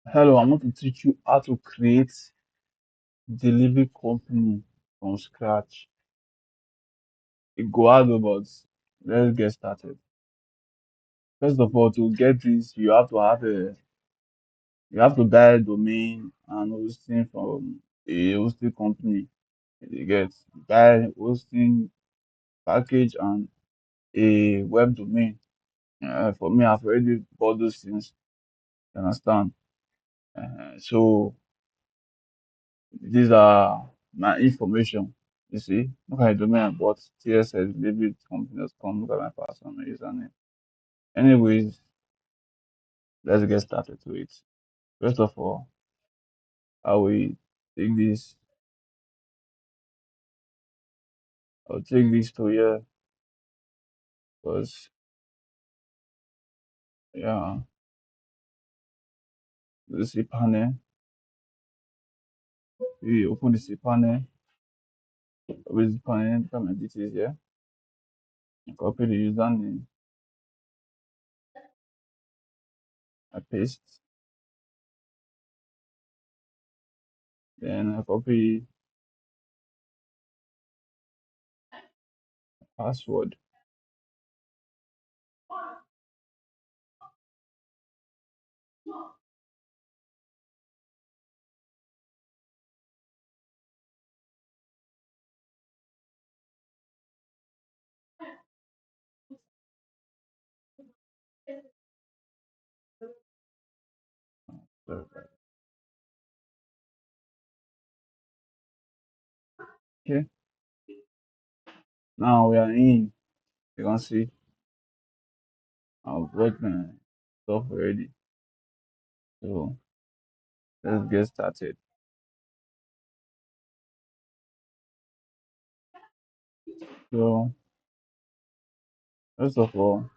Hello, I want to teach you how to create delivery company from scratch. It go hard, oh, but let's get started. First of all, to get this, you have to buy a domain and hosting from a hosting company. You get buy hosting package and a web domain. For me, I've already bought those things. You understand? So these are my information. You see, look at the domain I bought, TSS delivery company.com. Look at my password, my username. Anyways, let's get started to it. First of all, I will take this, I'll take this to here because, yeah, this is panel. We open this panel, with the panel, look at my details here. Copy the username, I paste, then I copy password. Okay, now we are in. You can see I've bought my stuff already. So let's get started. So first of all,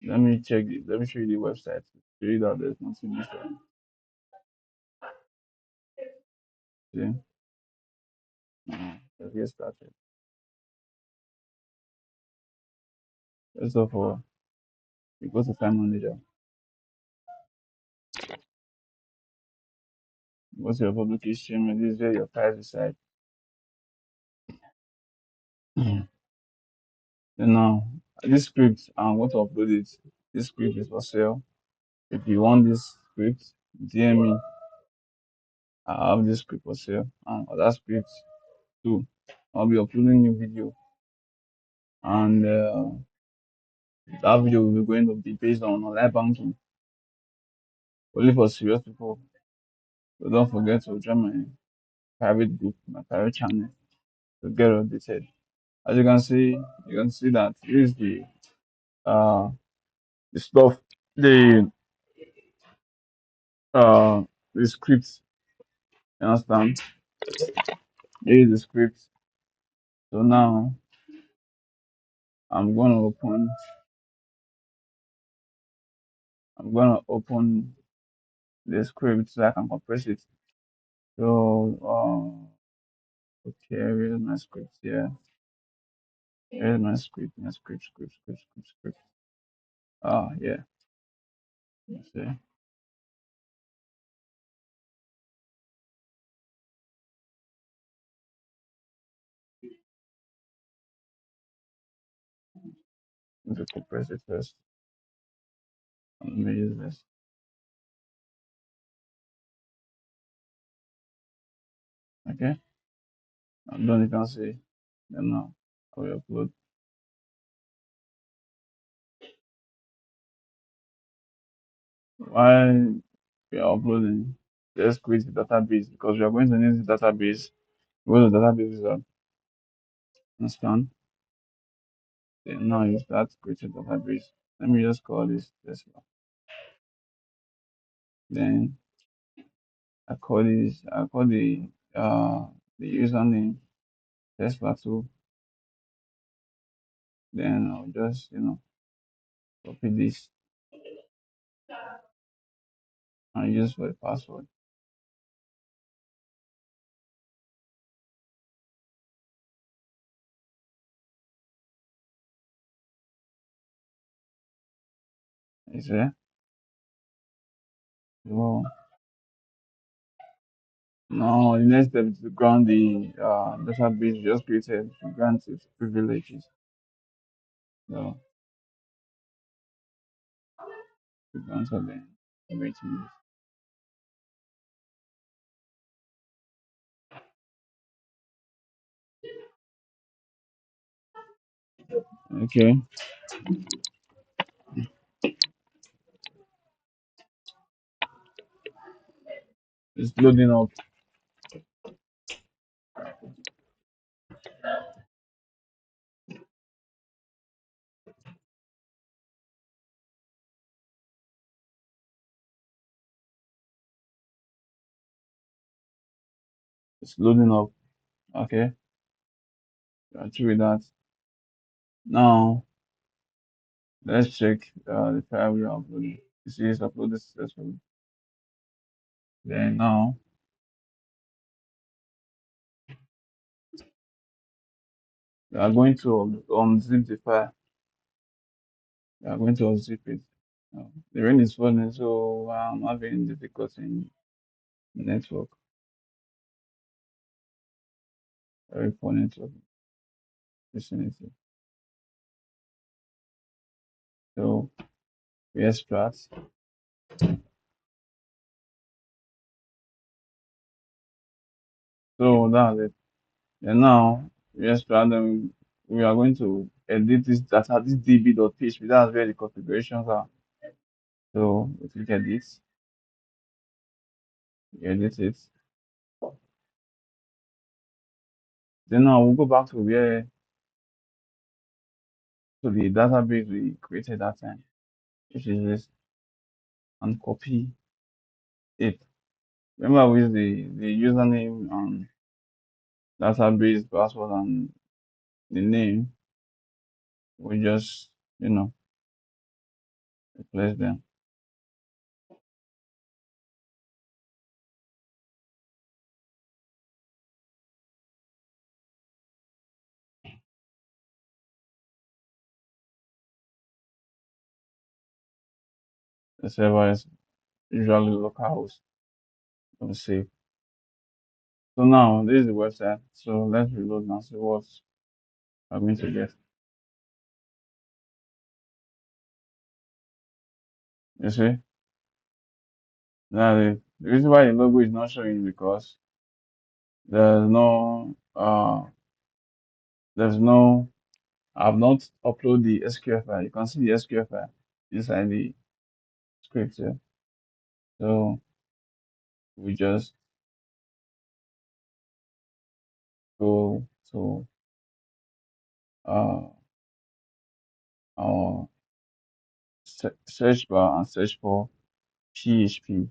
let me show you the website to show you that there's nothing different. See? Let's get started. First of all, you go to Time Manager, go to your publication, and this is where your price reside. Then now, this script, I'm going to upload it. This script is for sale. If you want this script, DM me. I have this script for sale and other scripts too. I'll be uploading new video, and that video will be going to be based on online banking, only for serious people. So don't forget to join my private group, my private channel to get updated. As you can see that this is uh the stuff, the uh the script. You understand? This is the script. So now I'm gonna open I'm gonna open the script so I can compress it. So okay, here's my script here. Here's my script, script. Ah, yeah. Let's see. Let me compress it first. Let me use this. Okay. I'm done. You can see. Then now I will upload. While we are uploading, let's create the database because we are going to need the database. Go to the database result. Understand? Then now you start creating the database. Let me just call this Tesla. Then I call the username Tesla 2. Then I'll just copy this and use for the password. Is there? So now the next step is to grant the database you just created to grant its privileges. So to grant them waiting list. Okay, it's loading up. It's loading up. Okay, through with that. Now let's check the file we are uploading. You see it's uploaded successfully. Then now we are going to unzip the file. We are going to unzip it. The rain is falling, so I'm having difficulty in network. Very poor network vicinity. So we extract. So that's it. And now we extract them. We are going to edit this data, this db.php. That's where the configurations are. So we click edit, we edit it. Then now we'll go back to where to the database we created that time, which is this, and copy it. Remember with the username and database password and the name, we just replace them. The server is usually localhost. Let me see. So now this is the website. So let's reload and see what I'm going to get. You see? Now the reason why the logo is not showing is because there's no there's no I've not uploaded the SQL file. You can see the SQL file inside the script here. So we just go to uh our search bar and search for PHP,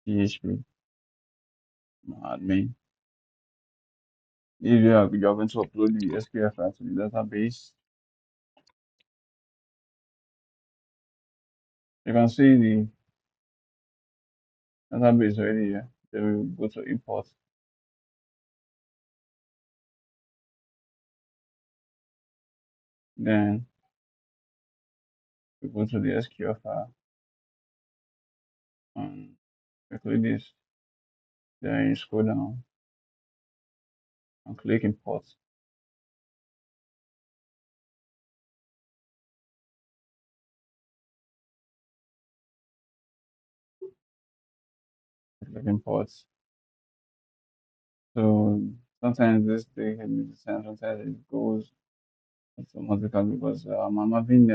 PHP admin. If you are going to upload the SQL file to the database, you can see the database already here. Then we will go to import. Then we go to the SQL file and we click this. Then you scroll down and click import. Click import. So sometimes this thing can be the same, sometimes it goes automatically because I'm having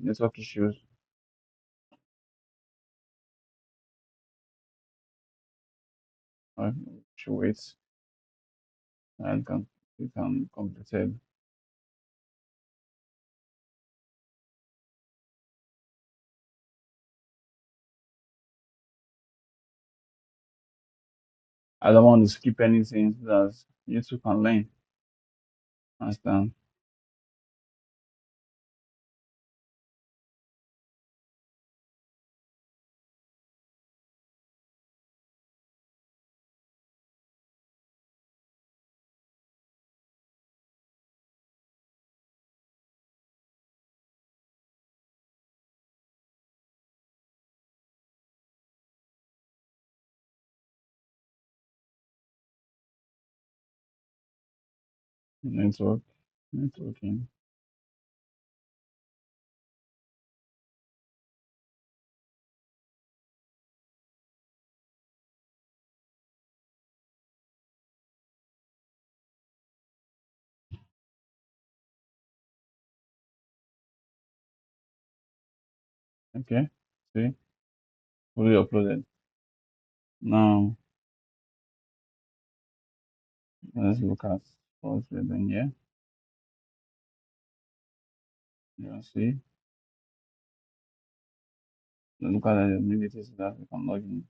network issues. I should wait and it can complete it. I don't want to skip anything so that you two can learn. Understand? Network, networking. Okay. See, fully uploaded. Now let's look at what's written here. You can see. Look at the abilities that we can log in.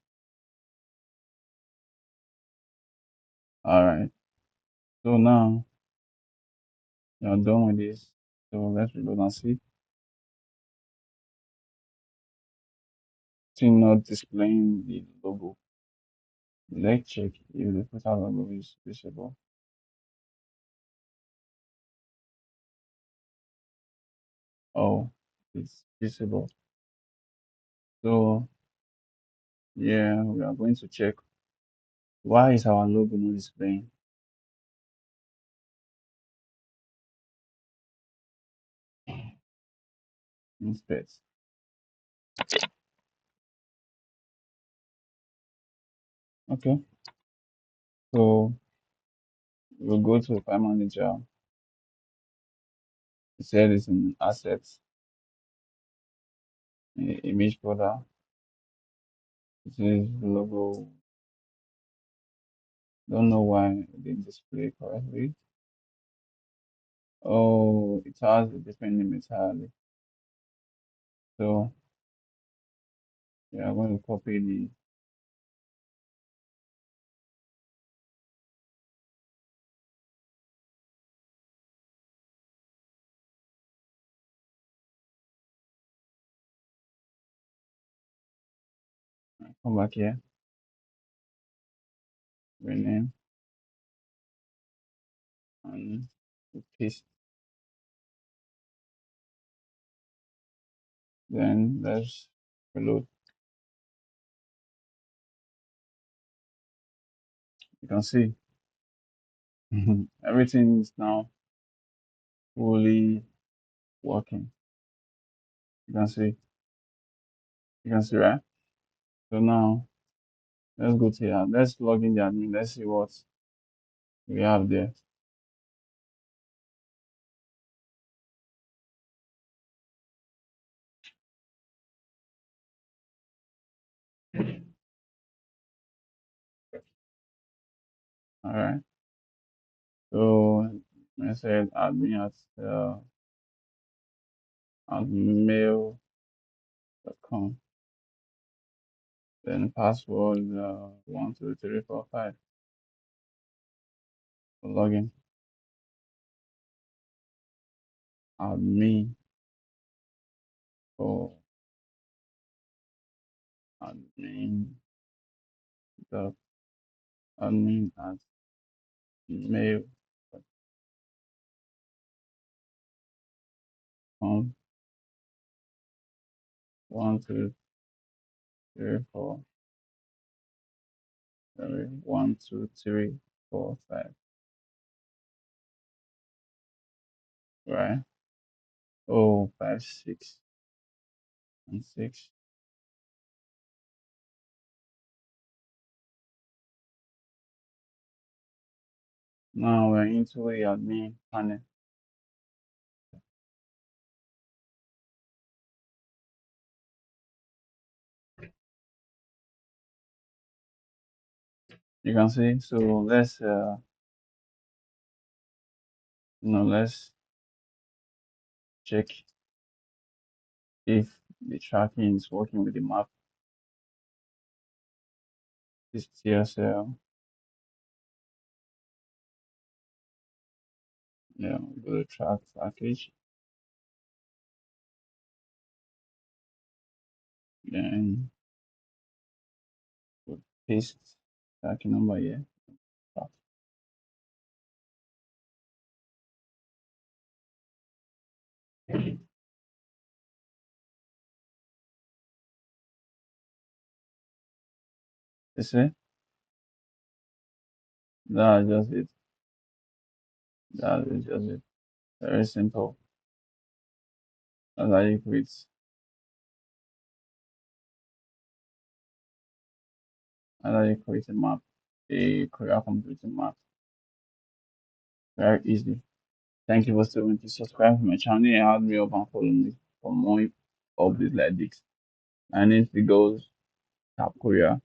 All right. So now you're done with this. So let's reload and see. Still not displaying the logo. Let's check if the portal logo is visible. Oh, it's visible. So yeah, we are going to check why is our logo not displaying instead. Okay. So we'll go to File Manager. It said it's in Assets, Image folder. It says logo. Don't know why it didn't display correctly. Oh, it has a different name entirely. So we are going to copy the come back here, rename, and paste. Then let's reload. You can see everything is now fully working. You can see, right? So now let's go to here. Let's log in the admin. Let's see what we have there. All right. So I said admin at mail.com. Then password 12345 for login. Admin for admin dot admin at mail.com 12345 sorry 12345 right. Oh 56 and 6. Now we're into the admin panel. You can see. So let's let's check if the tracking is working with the map. This TSL. Yeah, go to track package. Then we'll paste tracking number here. You see? That's just it. That is just it. Very simple. That's how you create. That's how you create a map. A Courier computer map. Very easy. Thank you for stopping to subscribe to my channel and add me up and follow me for more updates like this. My name is Goes Tap Courier.